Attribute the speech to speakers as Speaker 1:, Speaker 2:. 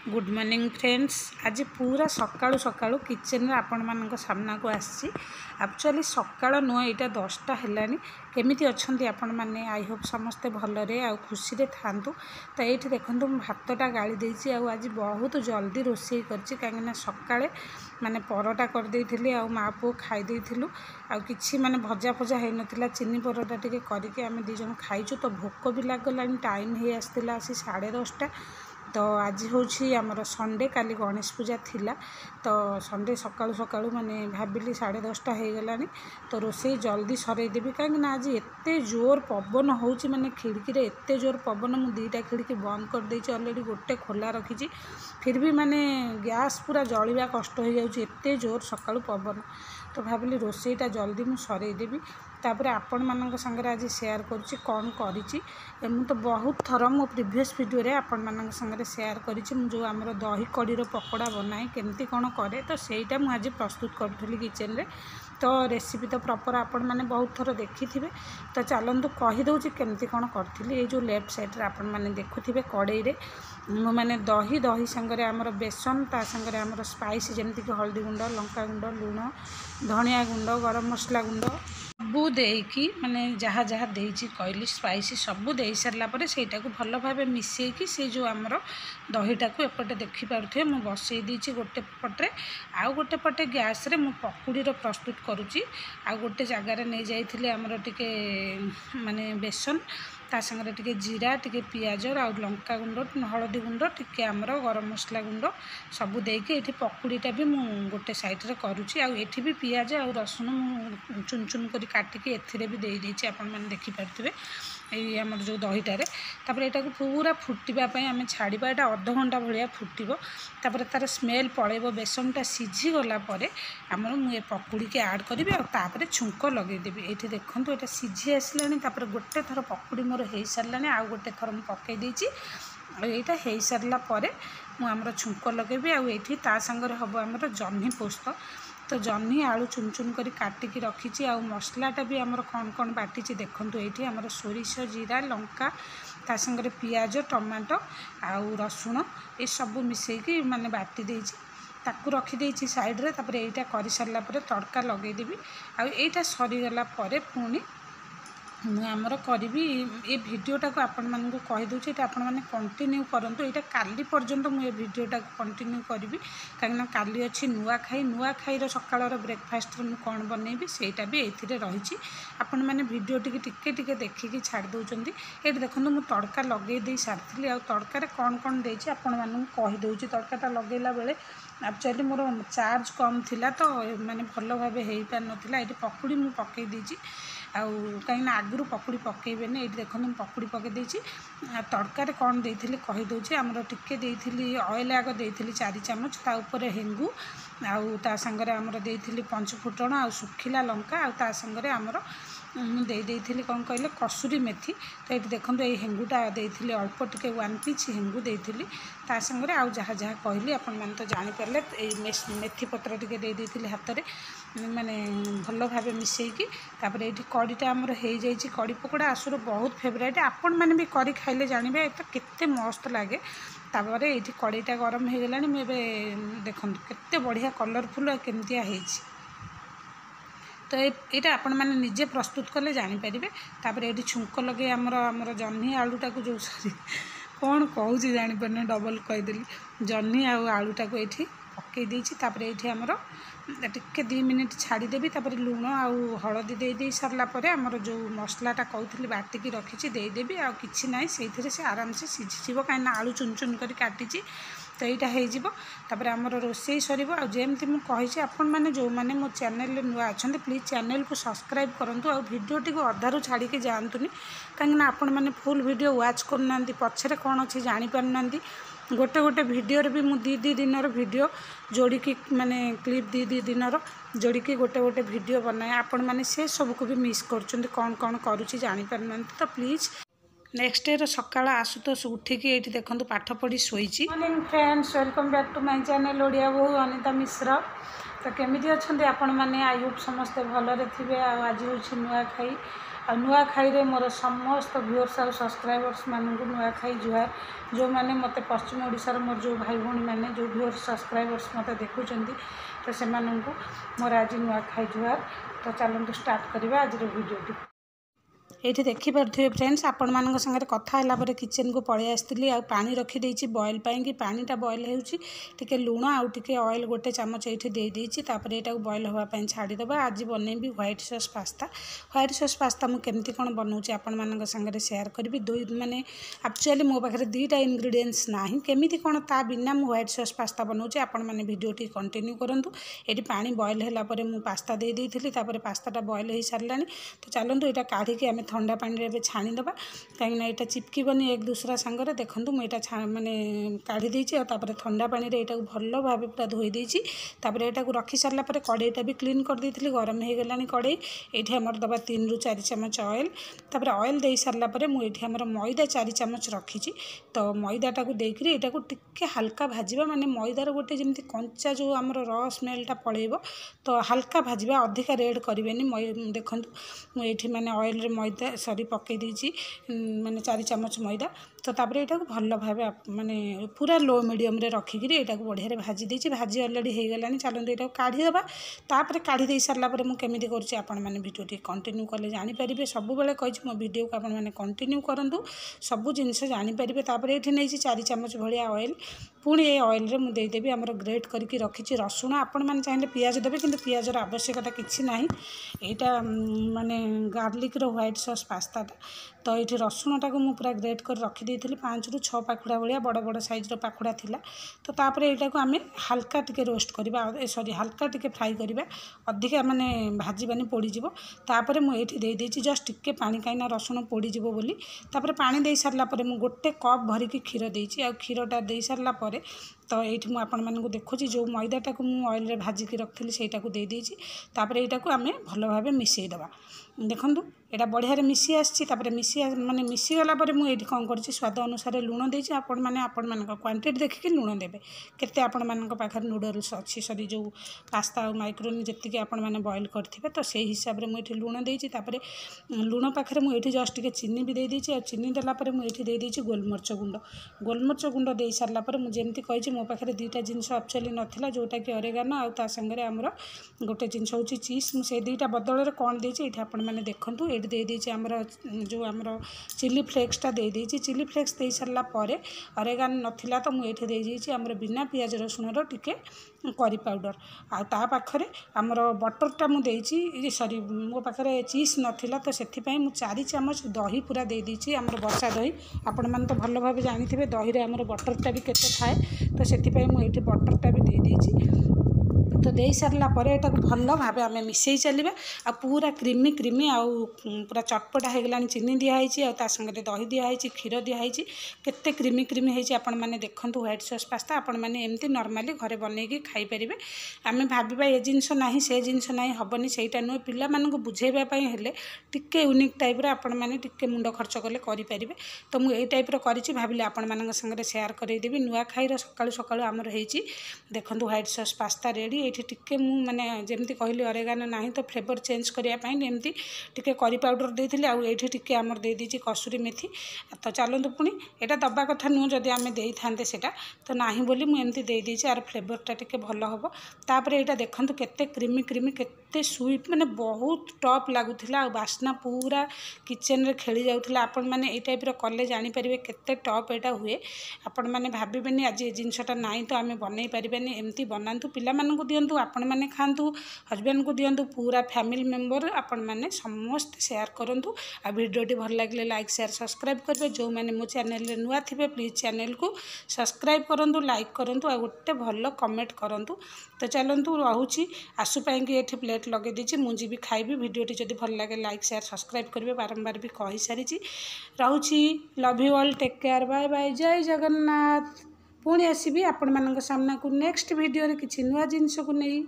Speaker 1: Good morning friends. आज पूरा सकाळू सकाळू kitchen रे आपण मानक सामना को आसी। एक्चुअली सकाळ नुह यहाँ 10टा है केमिति अच्छी आपण मैंने आई होप समस्ते भलरे आ खुशी रे थांतु। तो ये देखो भातटा गाड़ी देती आज बहुत जल्दी रोषे कहीं सकाळे माने परोटा कर देइथिली आ माँ पुओ खाई देइथिलु आ किछि माने भजा फजा है नथिला चिनी परोटा टिके करके आमे दी जन खाइछु। तो भोक भी लागलानी टाइम हे आसतिला आसी 10:30। तो आज हूँ आमर संडे काली गणेश पूजा थिला। तो संडे सकाळू सकाळू माने भाविली 10:30 हो गलानी। तो रोषे जल्दी सरईदेवी कहीं आज एत जोर पवन हो माने खिड़की एत जोर पवन मु 2टा खिड़की बंद कर देछि ऑलरेडी गोटे खोला रखी फिर भी माने गैस पूरा जलिया कष्ट हो जाउछि एत जोर सकाळू पवन। तो भाविली रोषेटा जल्दी मु सरईदेवी तापर आपण मानक संगे आज शेयर करुच्ची कौन करिछि। मु तो बहुत थर मो प्रीवियस वीडियो रे आपण मानक संगे शेयर करिछि जो आमर दही कड़ीर पकोड़ा बनाए केमती कौन करे। तो सेटा मु आज प्रस्तुत करी किचन रे। तो रेसिपी तो प्रॉपर आपण माने बहुत थर देखि थिबे। तो चलंतु कहि दउछि केमती कौन करथिली। ए जो लेफ्ट साइड रे आपण माने देखुथिबे कड़ई रे मु माने दही संगे आमर बेसन ता संगे आमर स्पाइस जेमती कि हल्दी गुंड लंका गुंड लुण धनिया गुंड गरम मसला गुंड सबू देकी माने जहाँ जहाँ देइछि कहली स्पाइसी सबू दे सारा पर सेटा को भल भाव मिसेकी से जो आमर दहीटा को एपटे देखि पारुथे मु बसई देइछि गोटे पटे आउ गोटे पटे गैस रे मु पकुड़ीर प्रस्तुत करुच्ची। आ गोटे जगार नहीं जाइथिले आमर टिके माने बेसन ता संगे टिके जीरा टिके पियाज आ लंका गुंड हलदी गुंड टिके आमर गरम मसला गुंड सबू देके एठी पकुड़ीटा भी मु गोटे साइड रे करुच्ची। आ एठी भी पियाज आ रसुण मु चुन चुन करी काटिकी एथिरे भी देई देइछि आपण माने देखि पारथिबे ये आमर जो दहीटारे। तापर एटा को पूरा फुटिबा पई आमे छाड़ीबा एटा आधा घंटा भलिया फुटिबो। तापर तार स्मेल पळेबो बेसनटा सिझी गला परे आमर मु ए पकुड़ी के ऐड करिबे आ तापर छुंक लगेई देबी। एठी देखंतु एटा सिझी आसलानी तापर गोटे थर पकुड़ी मोर हेई सारलानी आ गोटे थर मु पकेई देइछि। एटा हेई सारला परे मु आमर छुंक लगेबी आ एठी ता संगे हबो आमर जह्नी पोस्त। तो जह्नी आलू चुन चुन करी काटिकी रखी आ मसलाटा भी आमर कौन कौन बाटी देखंतु एठी आमर सोरिष जीरा लंका ता संगे पियाज टमाटो आउ रसुण ये सब मिसेकी माने बाटी देइछि ताकू रखी देइछि साइड रे। तापर एटा करि सारला परे तड़का लगेई देबी आ एटा सरी गला परे पुणी आमर करी ये वीडियोटा को आपण मानकु कहि दउछि एटा आपण माने कंटिन्यू करंतु। एटा काली पर्यंत मु ये वीडियोटा को कंटिन्यू करी कहीं काली अच्छी नुआखाई सकाळर ब्रेकफास्ट मु कौन बनैबी सेटा भी एथिरे रहिछि। आपण माने वीडियो टिके टिके देखिकी छाड़ दउचंदी। एटा देखंतु मु तड़का लगेई देई सारथिली आ तड़का रे कौन कौन देइछि आपण मानकु कहि दउछि। तड़काटा लगेला बेले एक्चुअली मोर चार्ज कम थिला तो माने भल भाव हेई पार नथिला। एटी पकुड़ी मु पकेई देइछि आउ कहीं आगु पकुड़ी पकेबेनी। ये देखो मुझे पकुड़ी पकई देइछि। तड़कार कौन देइथिली कहि दउछि आमर टिके देइथिली ऑयल आग देइथिली 4 चामच ता ऊपर हेंगू आउ ता संगे आमर देइथिली 5 फुटण आ सुखिला लंका आ ता संगे आमर देइथिली कौन कहले कसुरी मेथी। तो ये देखो ये हेंगूटा देइथिली अल्प टिके 1 पिच हेंगू देइथिली ता संगे आउ जहाँ जहाँ कहली आपण माने तो जानि परले मेथी पत्र टिके देइथिली हाथ रे माने भल भाव मिसेकी। तापर ये कड़ीटा आमर हो जाइए कड़ी पकोड़ा आसुर बहुत फेवरेट आपण मैंने भी करी खाइले जानवे तो केते मस्त लगे। तापर ये कड़ईटा गरम हो गलानी मुझे देखो केते बढ़िया कलरफुल केमतिया होइछि। तो यहाँ आपण मैंने निजे प्रस्तुत कले जानीपारे। तापर ये छुंक लगे आमर जह्नी आलूटा को जो सरी कौन कहूँ जानीपारे डबल कहीदेली जह्नी आलूटा को ये पकई देइछि। तापर ये आमर टिके 2 मिनिट छाड़ीदेवी तापर लुण आउ हलदी दे सारला परे आमर जो मसलाटा कहूली बाटिकी रखी देदेवी आ किछि नाई से से आराम से सिझीजिव कहीं आलू चुन चुन कर काटिची। तो यहाँ हो तापर आमर रोषे सर आमती मुझे आपण मैंने जो मैंने मो चैनल नुआ अच्छा प्लीज चैनल को सब्सक्राइब करूँ आ भिडियोटी को अधारू छाड़ी जातुनि कहीं आपण मैंने फुल वीडियो वाच करना पछरे कौन अच्छे जापारना गोटे गोटे वीडियो भी मुझे 2 दिन वीडियो जोड़िकी माने क्लिप 2 दिन जोड़िकी गोटे गोटे वीडियो बनाए आपण मैंने से सब को भी मिस कर कौन कौन करुच्ची जापारना। तो प्लीज़ नेक्स्ट डे सकाळ आशुतोष उठिकी ये देखो पाठ पढ़ी शोची। Morning friends, welcome back to my channel Odia Bahu Anita मिश्र। तो केमिति अच्छे आपण मैंने आई होप समस्ते भलरे थे। आज हूँ नुआखाई नुआखाई रे मोर समस्त व्यूअर्स और सब्सक्राइबर्स मानू नुआखाई जुहार। जो मैंने मत पश्चिम ओडिशार मोर जो भाई भौणी मैंने जो व्यूअर्स सब्सक्राइबर्स मत देखुं तो से मोर आज नुआखाई जुहार। तो चलते स्टार्ट करवा आज वीडियो। ये देखिपे फ्रेंड्स आपण मान सागर कथा है किचन को पलि आसती आ पानी रखीदे बॉयल कि पानीटा बॉयल होटे लुण आउ टे ऑयल गोटे चामच ये देपर यहाँ बॉयल होगापी छाड़ीदे। आज बनैबी white sauce pasta. White sauce pasta मुझे केमती कौन बनाऊँगी आपण मान सागर शेयर करी। दुई माने एक्चुअली मो पाखे दुईटा इनग्रेडिएंट्स ना केमी कौन ता बिना मुझे व्हाइट सॉस पास्ता बनाऊँगी। आपण मैंने वीडियो टी कंटिन्यू करूँ। ये पानी बॉयल होगापर मुझे पास्ता दे देती पास्ताटा बॉयल हो सारा। तो चलतु यहाँ काढ़ी आम ठंडा पानी रे छाणीदे कहीं यहाँ चिपकबनी एक दूसरा सांगरे। देखूँ मुझे माने काढ़ी देती ठंडा पानी रे यहाँ भल भाव पूरा धोई देती। यहाँ रखी सारा कड़ईटा भी क्लीन कर देती गरम हो गला कड़ई। ये आम दबा 3 ରୁ 4 ଚାମଚ ऑयल। तापर ऑयल दे सारापर मुझे आमर मैदा 4 ଚାମଚ रखी। तो मैदाटा को देकर यहाँ टिके हल्का भाजवा माने मैदार गोटे जमी कंचा जो आम र स्मेलटा पलैब। तो हल्का भाजवा अधिका रेड करें। देखूँ मुझे माने ऑयल रे मैदा सरी पकई देती माने 4 ଚାମଚ मैदा। तो तापर यहाँ भल भाव माने पूरा लो मीडियम रे रखिकी यहाँ बढ़िया भाजी देती। भाजी अलरेडी हो गला। चलते यहाँ काढ़ीदे। तापर काढ़ी दे सारापर मुझे करें वीडियो टी कंटिन्यू कले जानीपारे। सब बेले कही मो वीडियो को आपने कंटिन्यू करूँ सब जिनस जानीपारे। तापर ये नहीं 4 ଚାମଚ भाया ऑयल पुणी ये ऑयल रे मुझे देदेवी आमर ग्रेट करके रखी रसुण। आपण मैंने चाहिए पियाज देवे कि पियाजर आवश्यकता किसी ना। यहाँ माने गार्लिक रो व्हाइट सॉस पास्ताटा। तो ये रसुणटा को मुझे ग्रेट कर रखीदी 5 ରୁ 6 पाखुड़ा भाया बड़ बड़ साइज पाखुड़ा थिला। तो तापर यहाँ को आम हल्का टिके रोस्ट करवा सॉरी हल्का टिके फ्राई करवा अधिका माने भाजबानी पोड़ीज। तापर मुझे देदेची जस्ट टिके पानी कहीं रसुण पोड़ीज बोली। तापर पानी दे सारापर मुझे गोटे कप भरिकी क्षीर देती। आ क्षीरटा दे सारापर तो ये मुझे आपण मानक देखुची जो मैदाटा को मुझे ऑयल रे भाजिकी रखी सेटा को दे देती। तापर यहाँ को आम भल भाव मिसईदबा। देखूँ यहाँ बढ़िया मिसी आसी मिसी माने मिसीगला मुझे कौन कर स्वाद अनुसार लुण देती। आपण मान क्वांटिटी देखिए लुण देवे केते आपण मान पाखे नूडल्स अच्छी सरी जो पास्ता और माइक्रोनी जी आपण मैंने बॉयल करेंगे। तो से हिसाब से मुझे लुण देती। लुण पाखे मुझे जस्ट टे चीनी भी दे देती। चीनी देलापर मुझे दे देती गोलमरिच गुंड। गोलमरिच गुंड दे सारापर मुझे कही मो पाखे दुईटा जिनस एक्चुअली नाला जोटा कि ऑरिगानो आ सागर आमर गोटे जिनस हूँ चीज। मुझे दुईटा बदल कौन देती ये आपण मैंने देखूँ। ये दे देती आमर जो आमर चिली फ्लेक्सटा दे देती। चिली फ्लेक्स दे सारापर ऑरिगानो नथिला तो मुझे दे देती आमर बिना पियाज रसुण टिके करी पाउडर। आ पाखरे आमर बटरटा मुझे सॉरी मो पाखे चीज नथिला तो से 4 ଚାମଚ दही पूरा दे देती आमर बसा दही। आपण मैंने तो भल भाव जानी दही रे आमर बटरटा भी केते थाए। तो से मुझे बटरटा भी दे देती। तो दे सारापर यहाँ भल भाव आम मिसई चलवा। आ पूरा क्रीमी क्रीमी आउ पूरा चटपटा हो गला। चीनी दिखाई सागर दही दिखाई क्षीर दिखाई केते क्रीमी क्रीमी होती। आपण मैंने देखूँ व्हाइट सॉस पास्ता आपण मैंने एमती नॉर्मली घरे बनईकी खाईपारे। आम भाविबा ये जिनस ना से जिनस ना हेनी सेटा नुहे पिला मानक बुझेबापी टिके यूनिक टाइप आपण मैंने टिके मुंड खर्च कले करें। तो मुझे टाइप कर भाविले आपण मान सागर शेयर करदेवी। नुआखाई सकाळु सकाळु आमर होती देखूँ व्हाइट सॉस पास्ता रेडी। ये टिके माने जमी कहली ऑरिगानो ना तो फ्लेवर चेंज करने एमती टिके करी पाउडर देती। आउ टिके आमर दे देती कसूरी मेथी। तो चलतु पुणी यहाँ दबा कथा नुह जदि आम दे था सेटा तो ना बोली मुझे दे देती। आर फ्लेवरटा टिके भल हम। तापर यहाँ देखूँ केते क्रीमी क्रीमी केते स्वीट माने बहुत टॉप लगुला। बास्ना पूरा किचन रे खेली जाऊला। आपण मैंने ये टाइप कले जानीपारे केते टॉप यहाँ हुए। आपण मैंने भावेनि आज ये जिनसटा ना तो आम बनई पारानी एमती बनातु पिला मानकु दिंतु आपण मैंने खातु हजबैंड को दिंतु पूरा फैमिली मेंबर आपण मैंने समस्त शेयर करूँ। आ वीडियोटी भल लगे लाइक शेयर सब्सक्राइब करेंगे। जो मैंने मो चैनल रे नुआ थे प्लीज चैनल को सब्सक्राइब करूँ लाइक करूँ आ गोटे भल कमेंट करूँ। तो चलतु रोची आसुपाई ये प्लेट लगे दीजिए मुझे भी खाइबी। वीडियोटी जब भल लगे लाइक शेयर सब्सक्राइब करेंगे। बारंबार भी कही सारी रोची। Love you all take care bye bye जय जगन्नाथ। पुणी आसबि आपण मान सामना को नेक्स्ट वीडियो किसी नुआ जिनस को नहीं।